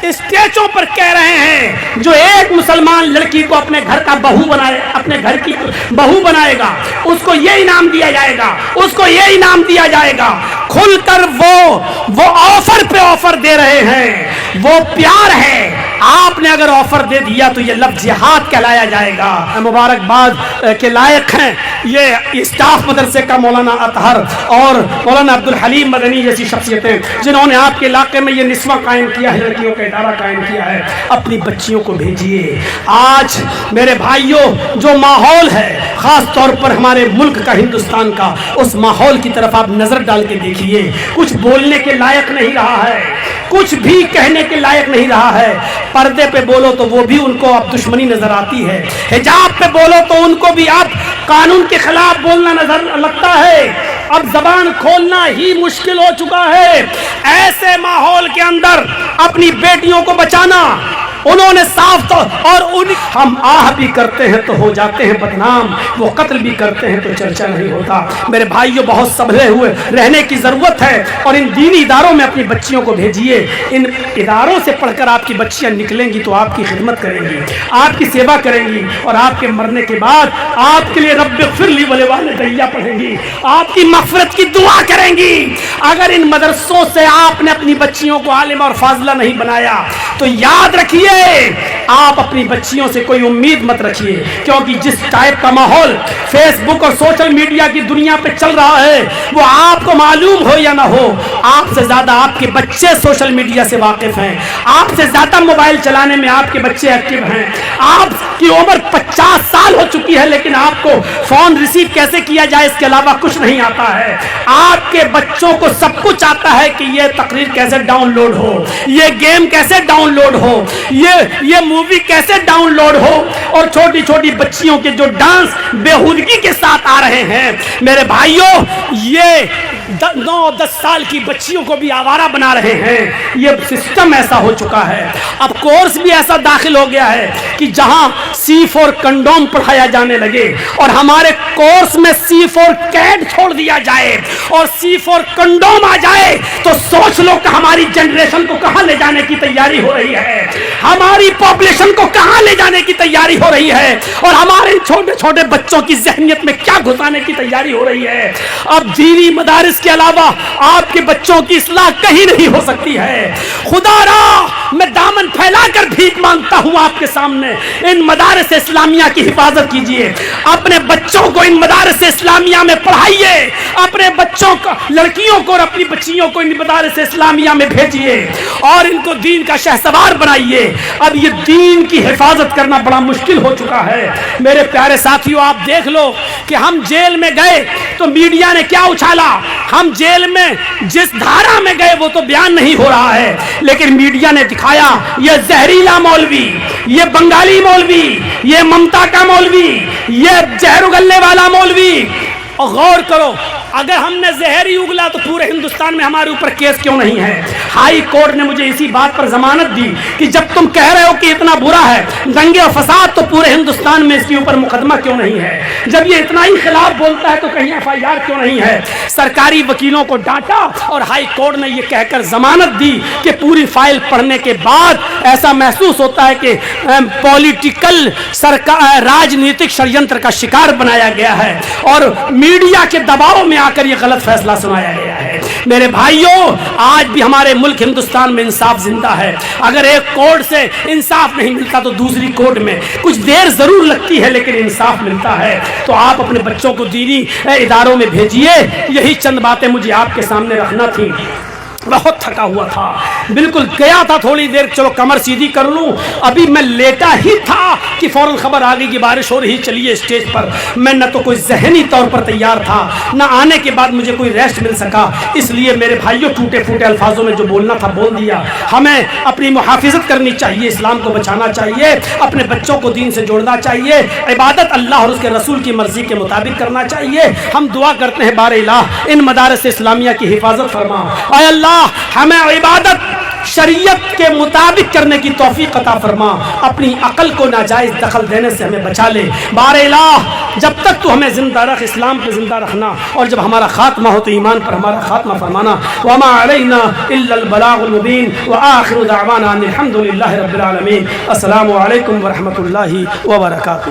اسٹیجوں پر کہہ رہے ہیں جو ایک مسلمان لڑکی کو اپنے گھر کا بہو بنائے، اپنے گھر کی بہو بنائے گا، اس کو یہ انعام دیا جائے گا، اس کو یہ انعام دیا جائے گا۔ کھل کر وہ آفر پہ آفر دے رہے ہیں، وہ پیار ہے۔ آپ نے اگر آفر دے دیا تو یہ لفظ جہاد کہلایا جائے گا۔ مبارکباد کے لائق ہیں یہ اسٹاف مدرسے کا مولانا اطہر اور مولانا عبدالحلیم مدنی جیسی شخصیتیں، جنہوں نے آپ کے علاقے میں یہ نسواں قائم کیا ہے، لڑکیوں کا ادارہ قائم کیا ہے۔ اپنی بچیوں کو بھیجیے۔ آج میرے بھائیوں جو ماحول ہے خاص طور پر ہمارے ملک کا، ہندوستان کا، اس ماحول کی طرف آپ نظر ڈال کے دیکھیے، کچھ بولنے کے لائق نہیں رہا ہے، کچھ بھی کہنے کے لائق نہیں رہا ہے۔ پردے پہ بولو تو وہ بھی ان کو اب دشمنی نظر آتی ہے، حجاب پہ بولو تو ان کو بھی اب قانون کے خلاف بولنا نظر لگتا ہے، اب زبان کھولنا ہی مشکل ہو چکا ہے۔ ایسے ماحول کے اندر اپنی بیٹیوں کو بچانا، انہوں نے صاف تو اور ہم آہ بھی کرتے ہیں تو ہو جاتے ہیں بدنام، وہ قتل بھی کرتے ہیں تو چرچا نہیں ہوتا۔ میرے بھائیوں بہت سنبھلے ہوئے رہنے کی ضرورت ہے، اور ان دینی اداروں میں اپنی بچیوں کو بھیجیے۔ ان اداروں سے پڑھ کر آپ کی بچیاں نکلیں گی تو آپ کی خدمت کریں گی، آپ کی سیوا کریں گی، اور آپ کے مرنے کے بعد آپ کے لیے رب اغفر لی ولوالدی پڑھیں گی، آپ کی مغفرت کی دعا کریں گی۔ اگر ان مدرسوں سے آپ نے اپنی بچیوں کو عالمہ اور فاضلہ نہیں بنایا تو یاد رکھیے آپ اپنی بچیوں سے کوئی امید مت رکھیے، کیونکہ جس ٹائپ کا ماحول فیس بک اور سوشل میڈیا کی دنیا پہ چل رہا ہے، وہ آپ کو معلوم ہو یا نہ ہو، آپ سے زیادہ آپ کے بچے سوشل میڈیا سے واقف ہیں، آپ سے زیادہ موبائل چلانے میں آپ کے بچے ایکٹیو ہیں۔ آپ کی عمر 50 سال ہو چکی ہے لیکن آپ کو فون ریسیو کیسے کیا جائے اس کے علاوہ کچھ نہیں آتا ہے۔ آپ کے بچوں کو سب کچھ آتا ہے کہ یہ تقریر کیسے ڈاؤن لوڈ ہو، یہ گیم کیسے ڈاؤن لوڈ ہو، یہ مووی کیسے ڈاؤن لوڈ ہو، اور چھوٹی چھوٹی بچیوں کے جو ڈانس بےہودگی کے ساتھ آ رہے ہیں، میرے بھائیوں یہ 9-10 سال کی بچیوں کو بھی آوارہ بنا رہے ہیں۔ یہ سسٹم ایسا ہو چکا ہے، اب کورس بھی ایسا داخل ہو گیا ہے کہ جہاں C4 کنڈوم پڑھایا جانے لگے اور ہمارے کورس میں C4 کیڈ چھوڑ دیا جائے اور C4 کنڈوم آ جائے تو سوچ لو کہ ہماری جنریشن کو کہاں لے جانے کی تیاری ہو رہی ہے، ہماری پاپولیشن کو کہاں لے جانے کی تیاری ہو رہی ہے، اور ہمارے چھوٹے چھوٹے بچوں کی ذہنیت میں کیا گھسانے کی تیاری ہو رہی ہے۔ اب دینی مدارس کے علاوہ آپ کے بچوں کی اصلاح کہیں نہیں ہو سکتی ہے۔ خدا را میں دامن پھیلا کر بھیک مانگتا ہوں آپ کے سامنے، ان مدارس اسلامیہ کی حفاظت کیجیے، اپنے بچوں کو ان مدارس اسلامیہ میں پڑھائیے، اپنے بچوں کو، لڑکیوں کو اور اپنی بچیوں کو ان مدارس اسلامیہ میں بھیجیے اور ان کو دین کا شہسوار بنائیے۔ اب یہ دین کی حفاظت کرنا بڑا مشکل ہو چکا ہے۔ میرے پیارے ساتھیوں آپ دیکھ لو کہ ہم جیل میں گئے تو میڈیا نے کیا اچھالا، ہم جیل میں جس دھارا میں گئے وہ تو بیان نہیں ہو رہا ہے، لیکن میڈیا نے دکھایا یہ زہریلا مولوی، یہ بنگالی مولوی، یہ ممتا کا مولوی، یہ زہر اگلنے والا مولوی۔ اور غور کرو اگر ہم نے زہر ہی اگلا تو پورے ہندوستان میں ہمارے اوپر کیس کیوں نہیں ہے؟ ہائی کورٹ نے مجھے اسی بات پر ضمانت دی کہ جب تم کہہ رہے ہو کہ اتنا برا ہے دنگے اور فساد تو پورے ہندوستان میں اس کے اوپر مقدمہ کیوں نہیں ہے؟ جب یہ اتنا ہی خلاف بولتا ہے تو کہیں FIR کیوں نہیں ہے؟ سرکاری وکیلوں کو ڈانٹا اور ہائی کورٹ نے یہ کہہ کر ضمانت دی کہ پوری فائل پڑھنے کے بعد ایسا محسوس ہوتا ہے کہ پولیٹیکل راجنیتک شڑینتر کا شکار بنایا گیا ہے اور میڈیا کے دباؤ میں آ کر یہ غلط فیصلہ سنایا گیا ہے۔ میرے بھائیوں آج بھی ہمارے ملک ہندوستان میں انصاف زندہ ہے۔ اگر ایک کورٹ سے انصاف نہیں ملتا تو دوسری کورٹ میں کچھ دیر ضرور لگتی ہے لیکن انصاف ملتا ہے۔ تو آپ اپنے بچوں کو دینی اداروں میں بھیجیے۔ یہی چند باتیں مجھے آپ کے سامنے رکھنا تھی۔ بہت تھکا ہوا تھا، بالکل گیا تھا تھوڑی دیر چلو کمر سیدھی کر لوں، ابھی میں لیٹا ہی تھا کہ فوراً خبر آ گئی کہ بارش ہو رہی چلیے اسٹیج پر۔ میں نہ تو کوئی ذہنی طور پر تیار تھا، نہ آنے کے بعد مجھے کوئی ریسٹ مل سکا، اس لیے میرے بھائیوں ٹوٹے پھوٹے الفاظوں میں جو بولنا تھا بول دیا۔ ہمیں اپنی محافظت کرنی چاہیے، اسلام کو بچانا چاہیے، اپنے بچوں کو دین سے جوڑنا چاہیے، عبادت اللہ اور اس کے رسول کی مرضی کے مطابق کرنا چاہیے۔ ہم دعا کرتے ہیں بار الہ ان مدارس اسلامیہ کی حفاظت فرما، اے اللہ ہمیں عبادت شریعت کے مطابق کرنے کی توفیق عطا فرما، اپنی عقل کو ناجائز دخل دینے سے ہمیں بچا لے۔ بار الہ جب تک تو ہمیں زندہ رکھ، اسلام پہ زندہ رکھنا، اور جب ہمارا خاتمہ ہو تو ایمان پر ہمارا خاتمہ فرمانا۔ وما علینا الا البلاغ المبین، وآخر دعوانا ان الحمد للہ رب العالمین۔ السلام علیکم ورحمۃ اللہ وبرکاتہ۔